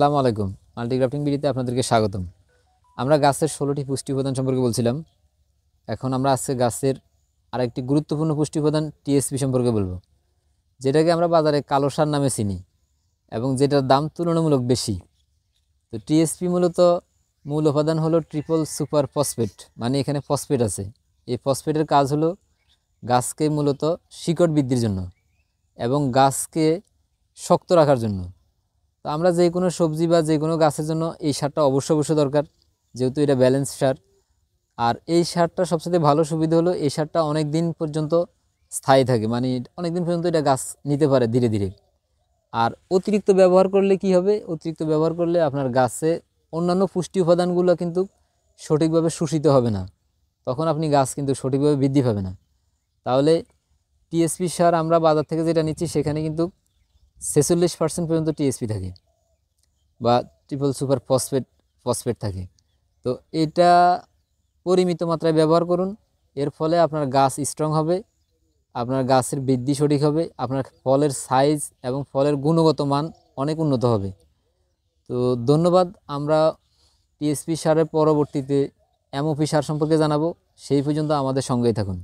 আসসালামু আলাইকুম। মাল্টিগ্রাফটিং বিডিতে আপনাদেরকে স্বাগতম। আমরা গাছের ১৬টি পুষ্টি উপাদান সম্পর্কে বলছিলাম। এখন আমরা আজকে গাছের আরেকটি গুরুত্বপূর্ণ পুষ্টি উপাদান টিএসপি সম্পর্কে বলবো, যেটাকে আমরা বাজারে কালো সার নামে চিনি এবং যেটার দাম তুলনামূলক বেশি। তো টিএসপি মূলত মূল উপাদান হলো ট্রিপল সুপার ফসফেট, মানে এখানে ফসফেট আছে। এই ফসফেটের কাজ হলো গাছকে মূলত শিকড় বৃদ্ধির জন্য এবং গাছকে শক্ত রাখার জন্য। তো আমরা যে কোনো সবজি বা যে কোনো গাছের জন্য এই সারটা অবশ্যই দরকার, যেহেতু এটা ব্যালেন্স সার। আর এই সারটা সবচেয়ে ভালো সুবিধা হলো এই সারটা অনেক দিন পর্যন্ত স্থায়ী থাকে, মানে অনেক দিন পর্যন্ত এটা গাছ নিতে পারে ধীরে ধীরে। আর অতিরিক্ত ব্যবহার করলে কি হবে, অতিরিক্ত ব্যবহার করলে আপনার গাছে অন্যান্য পুষ্টি উপাদানগুলো কিন্তু সঠিকভাবে শোষিত হবে না, তখন আপনি গাছ কিন্তু সঠিকভাবে বৃদ্ধি পাবে না। তাহলে টিএসপি সার আমরা বাজার থেকে যেটা নিচ্ছি সেখানে কিন্তু 46% পর্যন্ত টিএসপি থাকে বা ট্রিপল সুপার ফসফেট থাকে। তো এটা পরিমিত মাত্রায় ব্যবহার করুন। এর ফলে আপনার গাছ স্ট্রং হবে, আপনার গাছের বৃদ্ধি সঠিক হবে, আপনার ফলের সাইজ এবং ফলের গুণগত মান অনেক উন্নত হবে। তো ধন্যবাদ। আমরা টিএসপি সারের পরবর্তীতে এমওপি সার সম্পর্কে জানাবো। সেই পর্যন্ত আমাদের সঙ্গেই থাকুন।